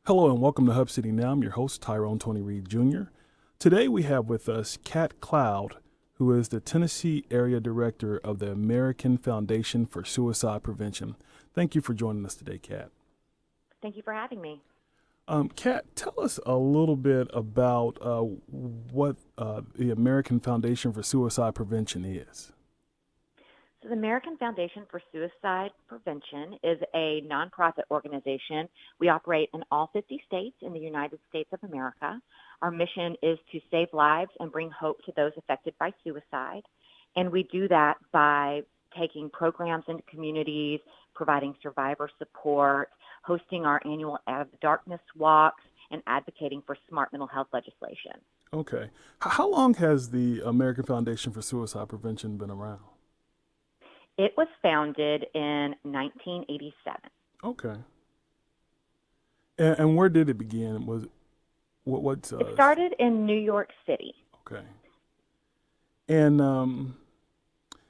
Hello and welcome to Hub City Now. I'm your host, Tyrone Tony Reed Jr. Today we have with us Kat Cloud, who is the Tennessee Area Director of the American Foundation for Suicide Prevention. Thank you for joining us today, Kat. Thank you for having me. Kat, tell us a little bit about what the American Foundation for Suicide Prevention is. So the American Foundation for Suicide Prevention is a nonprofit organization. We operate in all 50 states in the United States of America. Our mission is to save lives and bring hope to those affected by suicide. And we do that by taking programs into communities, providing survivor support, hosting our annual Out of the Darkness walks, and advocating for smart mental health legislation. Okay. How long has the American Foundation for Suicide Prevention been around? It was founded in 1987. Okay. And where did it begin? Was what? It started in New York City. Okay. And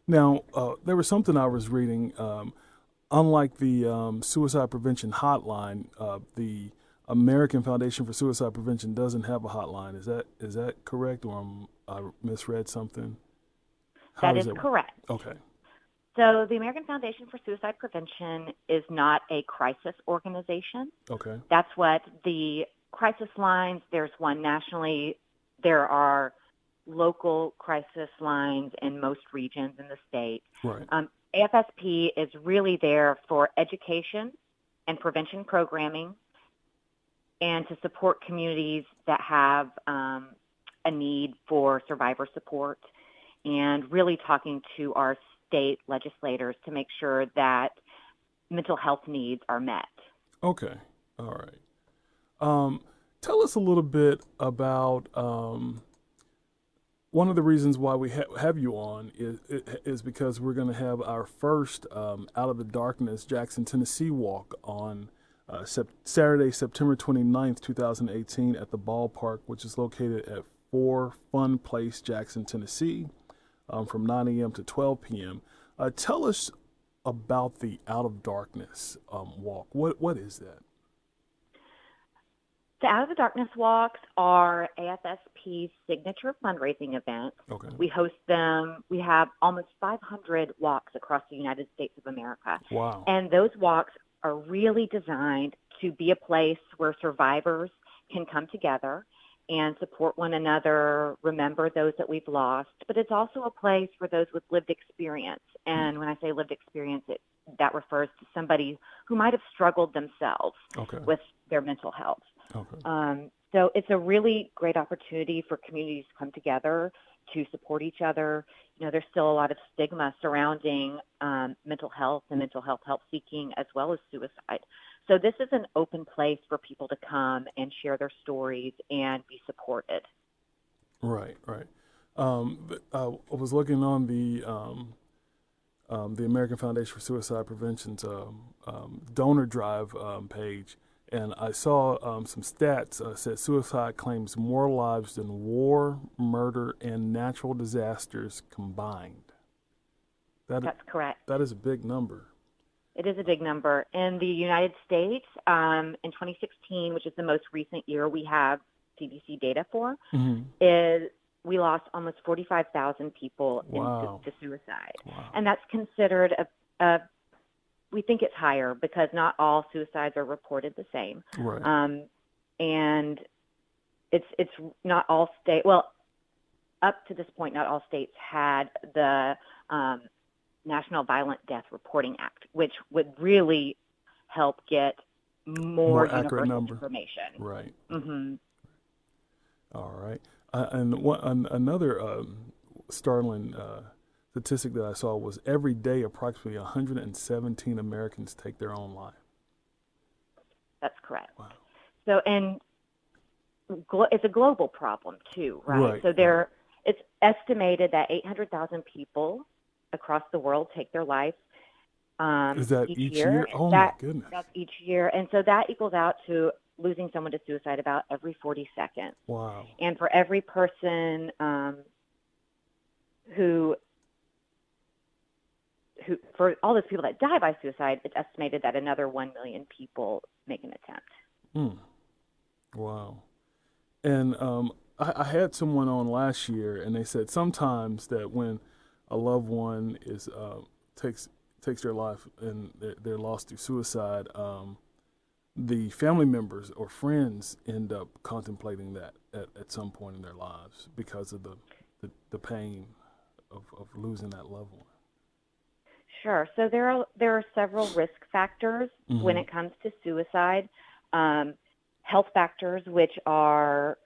now there was something I was reading. Unlike the suicide prevention hotline, the American Foundation for Suicide Prevention doesn't have a hotline. Is that correct, or I misread something? That is correct. Okay. So the American Foundation for Suicide Prevention is not a crisis organization. Okay. That's what the crisis lines, there's one nationally. There are local crisis lines in most regions in the state. Right. AFSP is really there for education and prevention programming and to support communities that have a need for survivor support and really talking to our state legislators to make sure that mental health needs are met. Okay. All right. Tell us a little bit about one of the reasons why we have you on is because we're going to have our first Out of the Darkness Jackson, Tennessee walk on Saturday, September 29th, 2018 at the Ballpark, which is located at 4 Fun Place, Jackson, Tennessee, from 9 a.m. to 12 p.m. Tell us about the Out of Darkness walk. What is that? The Out of the Darkness walks are AFSP's signature fundraising events. Okay. We host them. We have almost 500 walks across the United States of America. Wow. And those walks are really designed to be a place where survivors can come together and support one another, remember those that we've lost. But it's also a place for those with lived experience. And when I say lived experience, that refers to somebody who might have struggled themselves with their mental health. Okay. So it's a really great opportunity for communities to come together to support each other. You know, there's still a lot of stigma surrounding mental health and mental health help seeking as well as suicide. So this is an open place for people to come and share their stories and be supported. Right. I was looking on the American Foundation for Suicide Prevention's donor drive page, and I saw some stats said suicide claims more lives than war, murder, and natural disasters combined. That's correct. That is a big number. It is a big number. In the United States, in 2016, which is the most recent year we have CDC data for, is we lost almost 45,000 people to suicide. Wow. And that's considered we think it's higher because not all suicides are reported the same. Right. And it's not all up to this point, not all states had the National Violent Death Reporting Act, which would really help get more accurate universal information. Right. Mm-hmm. All right. Another startling statistic that I saw was every day approximately 117 Americans take their own life. That's correct. Wow. So, and it's a global problem too, right? So it's estimated that 800,000 people across the world take their life Is that each year? Oh, my goodness. That's each year. And so that equals out to losing someone to suicide about every 40 seconds. Wow. And for every person who for all those people that die by suicide, it's estimated that another 1 million people make an attempt. Wow. And I had someone on last year, and they said sometimes that when a loved one is takes takes their life and they're lost through suicide, the family members or friends end up contemplating that at some point in their lives because of the pain of losing that loved one. Sure. So there are several risk factors when Mm-hmm. it comes to suicide. Health factors, which are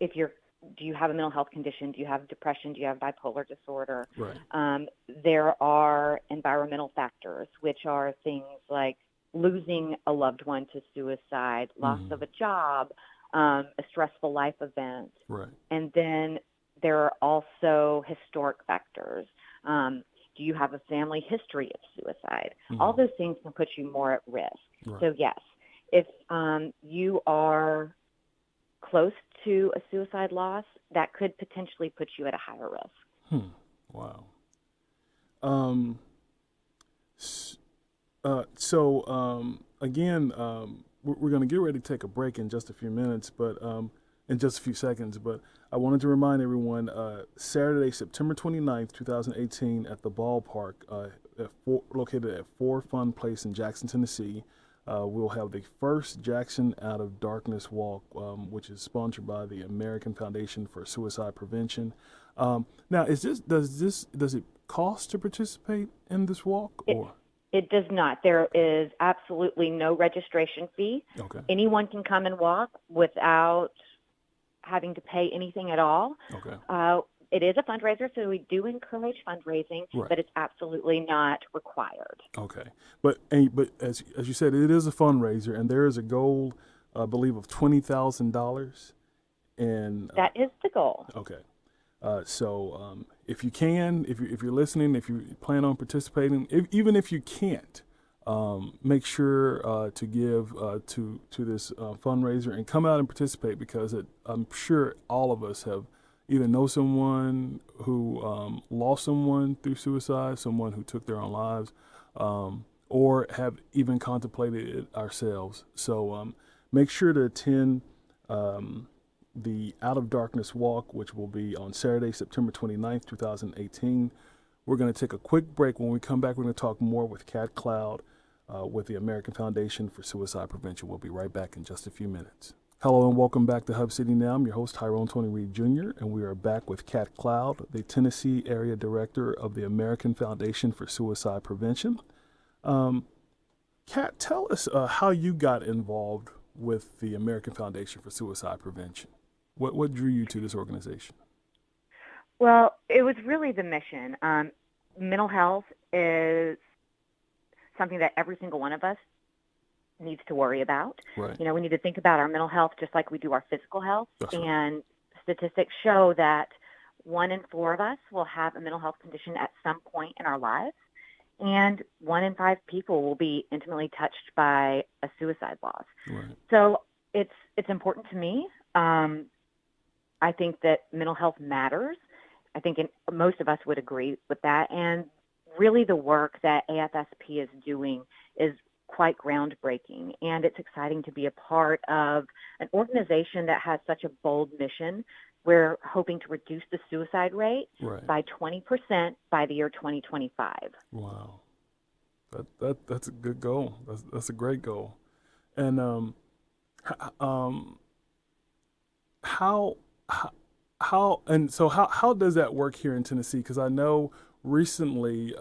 if you're do you have a mental health condition? Do you have depression? Do you have bipolar disorder? Right. There are environmental factors, which are things like losing a loved one to suicide, loss Mm-hmm. of a job, a stressful life event. Right. And then there are also historic factors. Do you have a family history of suicide? All Mm-hmm. those things can put you more at risk. Right. So, yes, if you are close to a suicide loss, that could potentially put you at a higher risk. Wow. Um, again, we're going to get ready to take a break in just a few minutes, but in just a few seconds. But I wanted to remind everyone, Saturday, September 29th, 2018, at the Ballpark, located at 4 Fun Place in Jackson, Tennessee. We'll have the first Jackson Out of Darkness Walk, which is sponsored by the American Foundation for Suicide Prevention. Now, does it cost to participate in this walk, or? It does not. There is absolutely no registration fee. Okay. Anyone can come and walk without having to pay anything at all. Okay. It is a fundraiser, so we do encourage fundraising, Right. but it's absolutely not required. Okay. But as you said, it is a fundraiser, and there is a goal, I believe, of $20,000. And That is the goal. okay. So if you can, if you're listening, if you plan on participating, even if you can't, make sure to give to this fundraiser and come out and participate, because I'm sure all of us have either know someone who lost someone through suicide, someone who took their own lives, or have even contemplated it ourselves. So make sure to attend the Out of Darkness Walk, which will be on Saturday, September 29th, 2018. We're going to take a quick break. When we come back, we're going to talk more with Kat Cloud with the American Foundation for Suicide Prevention. We'll be right back in just a few minutes. Hello and welcome back to Hub City Now. I'm your host, Tyrone Tony Reed Jr., and we are back with Kat Cloud, the Tennessee Area Director of the American Foundation for Suicide Prevention. Kat, tell us how you got involved with the American Foundation for Suicide Prevention. What drew you to this organization? Well, it was really the mission. Mental health is something that every single one of us needs to worry about. Right. You know, we need to think about our mental health just like we do our physical health. That's right. And statistics show that 1 in 4 of us will have a mental health condition at some point in our lives. And 1 in 5 people will be intimately touched by a suicide loss. Right. So it's important to me. I think that mental health matters. I think most of us would agree with that. And really the work that AFSP is doing is quite groundbreaking. And it's exciting to be a part of an organization that has such a bold mission. We're hoping to reduce the suicide rate Right. by 20% by the year 2025. Wow. That's a good goal. That's a great goal. And how does that work here in Tennessee? Because I know recently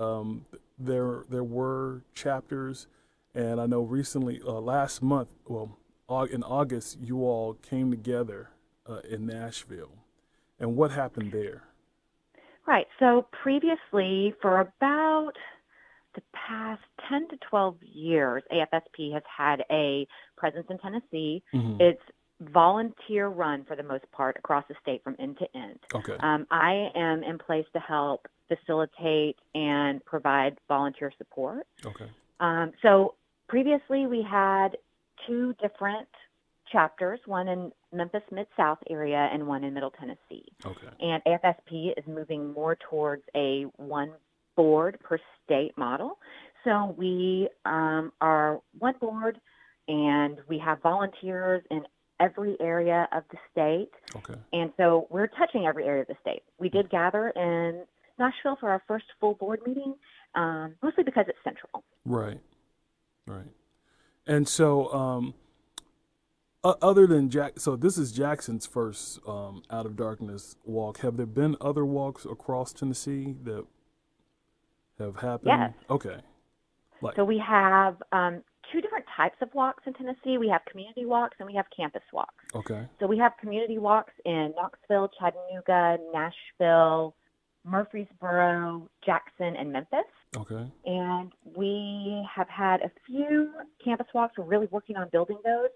there were chapters, and I know recently last month, in August, you all came together in Nashville. And what happened there? Right. So previously, for about the past 10 to 12 years, AFSP has had a presence in Tennessee. Mm-hmm. It's volunteer run for the most part across the state from end to end. Okay. I am in place to help facilitate and provide volunteer support. Okay. So previously we had 2 different chapters, one in Memphis Mid-South area and one in Middle Tennessee. Okay. And AFSP is moving more towards a 1 board per state model. So we are 1 board, and we have volunteers in every area of the state. Okay. And so we're touching every area of the state. We did gather in Nashville for our first full board meeting, mostly because it's central. Right. Right. And so, other than so this is Jackson's first Out of Darkness walk. Have there been other walks across Tennessee that have happened? Yes. Okay. So we have two different types of walks in Tennessee. We have community walks and we have campus walks. Okay. So we have community walks in Knoxville, Chattanooga, Nashville, Murfreesboro, Jackson, and Memphis. Okay. And we have had a few campus walks. We're really working on building those.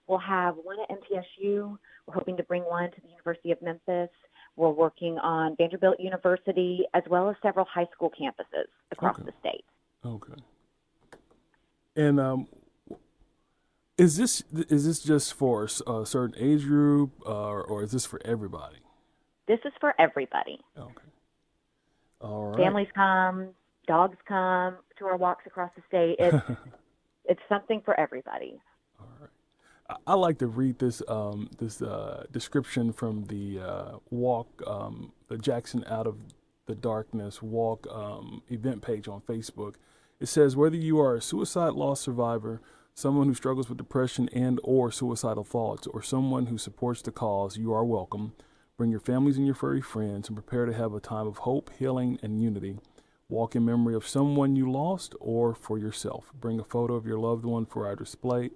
We'll have one at MTSU. We're hoping to bring one to the University of Memphis. We're working on Vanderbilt University, as well as several high school campuses across the state. Okay. And is this just for a certain age group, or is this for everybody? This is for everybody. Okay. All right. Families come, dogs come to our walks across the state. It's something for everybody. All right. I like to read this description from the walk, the Jackson Out of the Darkness walk event page on Facebook. It says, whether you are a suicide loss survivor, someone who struggles with depression and or suicidal thoughts, or someone who supports the cause, you are welcome. Bring your families and your furry friends and prepare to have a time of hope, healing, and unity. Walk in memory of someone you lost or for yourself. Bring a photo of your loved one for our display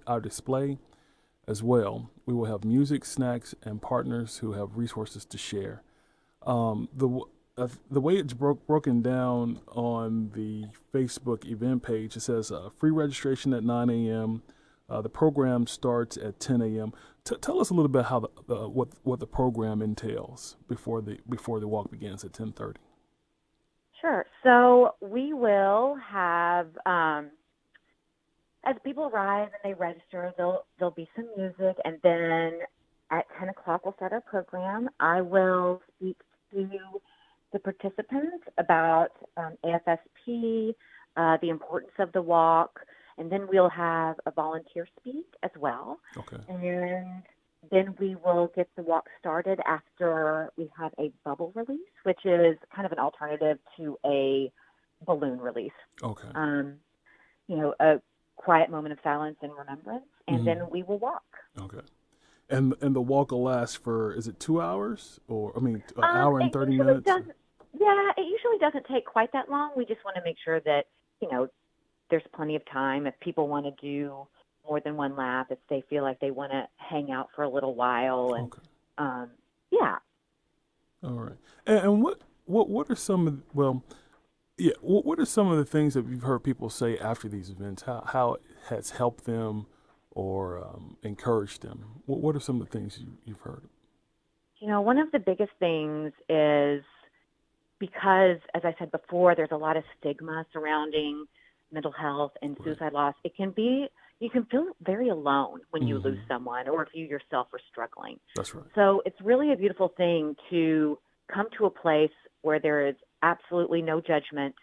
as well. We will have music, snacks, and partners who have resources to share. The way it's broken down on the Facebook event page, it says free registration at 9 a.m. The program starts at 10 a.m. Tell us a little bit how what the program entails before the walk begins at 10:30. Sure. So we will have, as people arrive and they register, there'll be some music, and then at 10 o'clock we'll start our program. I will speak to the participants about AFSP, the importance of the walk, and then we'll have a volunteer speak as well. Okay. And then we will get the walk started after we have a bubble release, which is kind of an alternative to a balloon release. Okay. A quiet moment of silence and remembrance, and then we will walk. Okay. And the walk will last for, is it 2 hours, or an hour and 30 minutes? Yeah, it usually doesn't take quite that long. We just want to make sure that, there's plenty of time. If people want to do more than one lap, if they feel like they want to hang out for a little while. And, okay. Yeah. All right. And what are some of, what are some of the things that you've heard people say after these events? How it has helped them or encouraged them? What are some of the things you've heard? One of the biggest things is because, as I said before, there's a lot of stigma surrounding mental health and suicide loss. You can feel very alone when you lose someone, or if you yourself are struggling. That's right. So it's really a beautiful thing to come to a place where there is absolutely no judgment.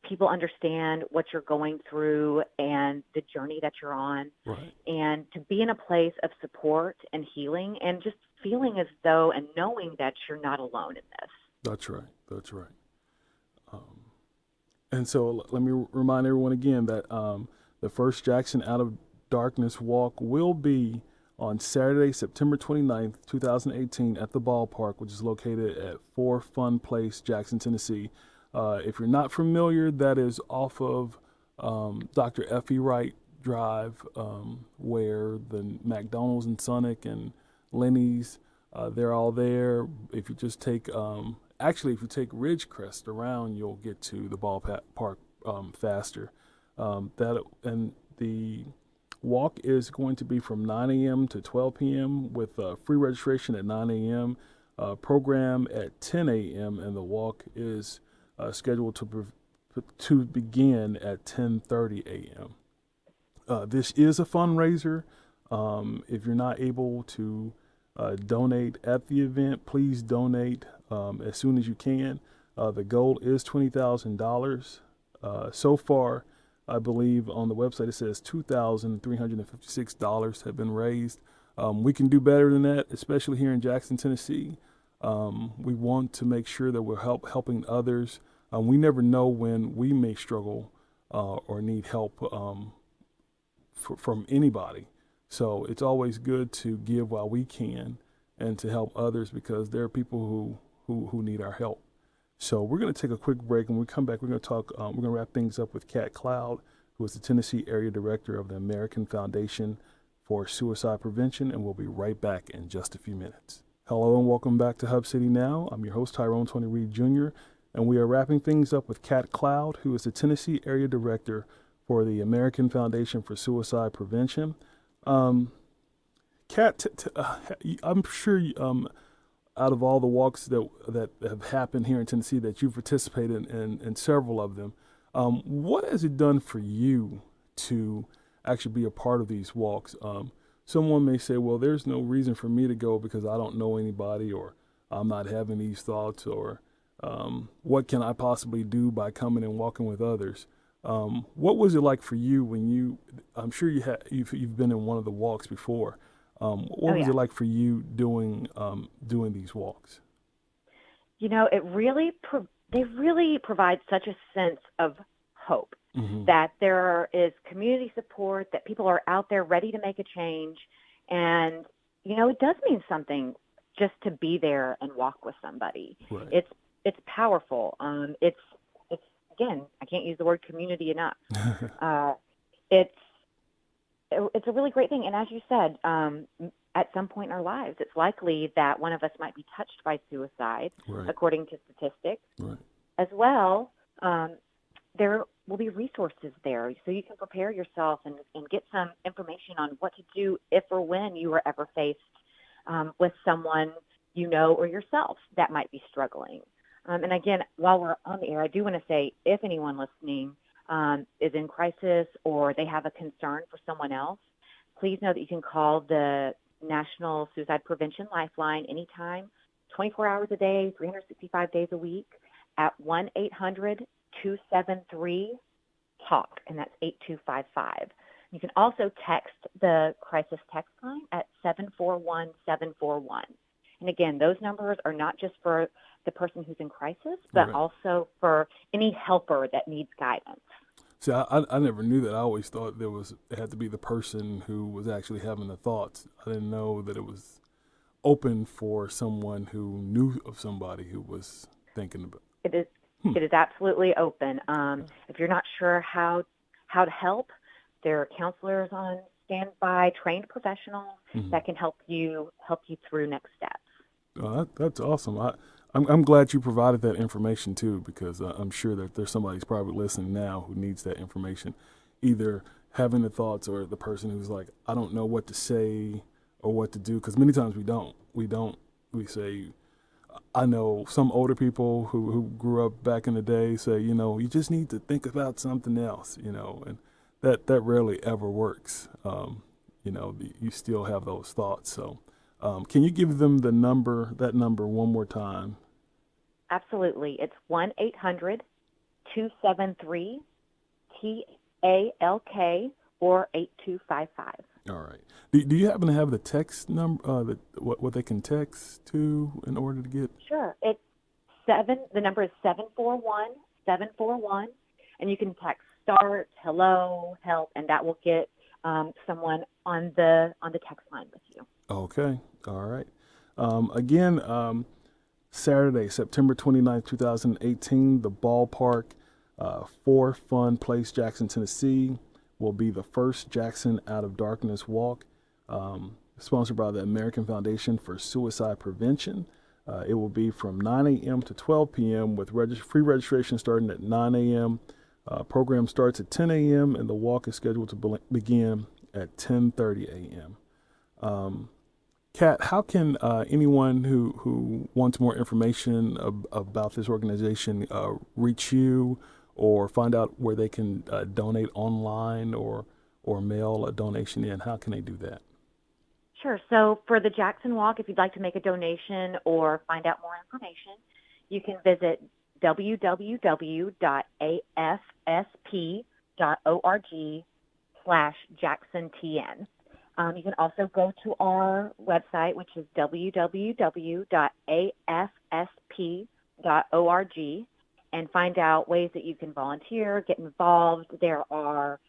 People understand what you're going through and the journey that you're on. Right. And to be in a place of support and healing, and just feeling as though and knowing that you're not alone in this. That's right. That's right. And so let me remind everyone again that the first Jackson Out of Darkness walk will be on Saturday, September 29th, 2018 at the Ballpark, which is located at 4 Fun Place, Jackson, Tennessee. If you're not familiar, that is off of Dr. F.E. Wright Drive, where the McDonald's and Sonic and Lenny's, they're all there. If you just take if you take Ridgecrest around, you'll get to the ballpark faster. And the walk is going to be from 9 a.m. to 12 p.m. with free registration at 9 a.m., program at 10 a.m., and the walk is scheduled to begin at 10:30 a.m. This is a fundraiser. If you're not able to donate at the event, please donate as soon as you can. The goal is $20,000. So far, I believe on the website it says $2,356 have been raised. We can do better than that, especially here in Jackson, Tennessee. We want to make sure that we're helping others. We never know when we may struggle or need help from anybody. So it's always good to give while we can and to help others, because there are people who need our help. So we're going to take a quick break, and when we come back, we're going to talk. We're going to wrap things up with Kat Cloud, who is the Tennessee Area Director of the American Foundation for Suicide Prevention, and we'll be right back in just a few minutes. Hello and welcome back to Hub City Now. I'm your host, Tyrone Tony Reed Jr., and we are wrapping things up with Kat Cloud, who is the Tennessee Area Director for the American Foundation for Suicide Prevention. Kat, I'm sure out of all the walks that have happened here in Tennessee, that you've participated in several of them, what has it done for you to actually be a part of these walks? Someone may say, well, there's no reason for me to go because I don't know anybody, or I'm not having these thoughts, or what can I possibly do by coming and walking with others? What was it like for you when I'm sure you've been in one of the walks before. What was it like for you doing these walks? You know, they really provide such a sense of hope, that there is community support, that people are out there ready to make a change. And, you know, it does mean something just to be there and walk with somebody. Right. It's powerful. It's again, I can't use the word community enough. It's a really great thing. And as you said, at some point in our lives, it's likely that one of us might be touched by suicide, right, according to statistics. Right. As well, there will be resources there, so you can prepare yourself and get some information on what to do if or when you are ever faced with someone you know or yourself that might be struggling. And again, while we're on the air, I do want to say, if anyone listening is in crisis or they have a concern for someone else, please know that you can call the National Suicide Prevention Lifeline anytime, 24 hours a day, 365 days a week, at 1-800-273-TALK, and that's 8255. You can also text the crisis text line at 741-741. And again, those numbers are not just for the person who's in crisis, but right, also for any helper that needs guidance. See, I never knew that. I always thought it had to be the person who was actually having the thoughts. I didn't know that it was open for someone who knew of somebody who was thinking about it. It is absolutely open. If you're not sure how to help, there are counselors on standby, trained professionals that can help you through next steps. That's awesome. I'm glad you provided that information too, because I'm sure that there's somebody who's probably listening now who needs that information, either having the thoughts or the person who's like, I don't know what to say or what to do, because many times we say, I know some older people who grew up back in the day say, you know, you just need to think about something else, you know, and that rarely ever works. You know, you still have those thoughts. So can you give them that number one more time? Absolutely. It's 1-800-273-TALK or 8255. All right. Do you happen to have the text number, what they can text to in order to get? Sure. It's the number is 741-741, and you can text start, hello, help, and that will get someone on the text line with you. Okay. All right. Again, Saturday, September 29th, 2018, the Ballpark for Fun Place, Jackson, Tennessee, will be the first Jackson Out of Darkness walk, sponsored by the American Foundation for Suicide Prevention. It will be from 9 a.m. to 12 p.m. with free registration starting at 9 a.m. Program starts at 10 a.m. and the walk is scheduled to begin at 10:30 a.m. Kat, how can anyone who wants more information about this organization reach you or find out where they can donate online or mail a donation in? How can they do that? Sure. So for the Jackson Walk, if you'd like to make a donation or find out more information, you can visit www.afsp.org/JacksonTN. You can also go to our website, which is www.affsp.org, and find out ways that you can volunteer, get involved. There are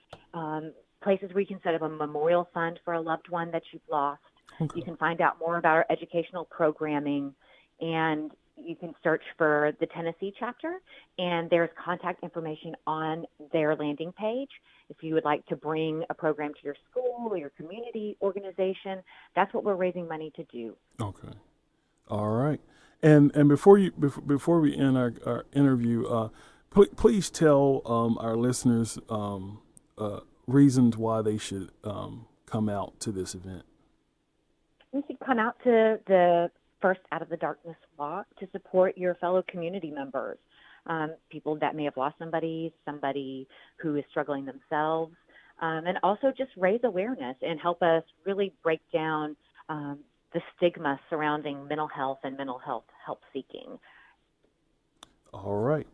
places where you can set up a memorial fund for a loved one that you've lost. Okay. You can find out more about our educational programming, and you can search for the Tennessee chapter, and there's contact information on their landing page. If you would like to bring a program to your school or your community organization, that's what we're raising money to do. Okay. All right. And before we end our interview, please tell our listeners reasons why they should come out to this event. You should come out to the First Out of the Darkness Walk to support your fellow community members, people that may have lost somebody who is struggling themselves, and also just raise awareness and help us really break down the stigma surrounding mental health and mental health help seeking. All right.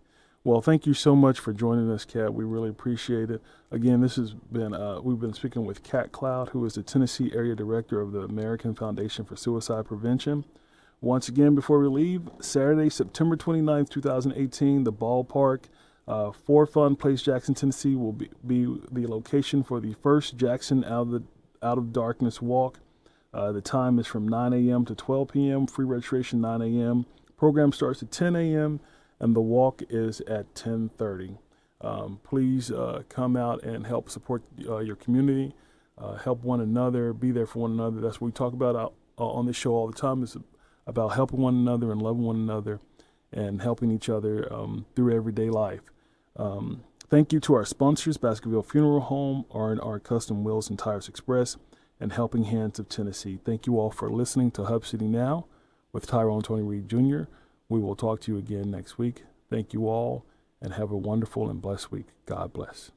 Well, thank you so much for joining us, Kat. We really appreciate it. Again, this has been we've been speaking with Kat Cloud, who is the Tennessee Area Director of the American Foundation for Suicide Prevention. Once again, before we leave, Saturday, September 29th, 2018, the Ballpark, 4 Fun Place, Jackson, Tennessee, will be the location for the first Jackson Out of Darkness Walk. The time is from 9 a.m. to 12 p.m. Free registration 9 a.m. Program starts at 10 a.m. and the walk is at 10:30. Please come out and help support your community, help one another, be there for one another. That's what we talk about on this show all the time. It's about helping one another and loving one another and helping each other through everyday life. Thank you to our sponsors, Baskerville Funeral Home, R&R Custom Wheels and Tires Express, and Helping Hands of Tennessee. Thank you all for listening to Hub City Now with Tyrone Tony Reed Jr. We will talk to you again next week. Thank you all, and have a wonderful and blessed week. God bless.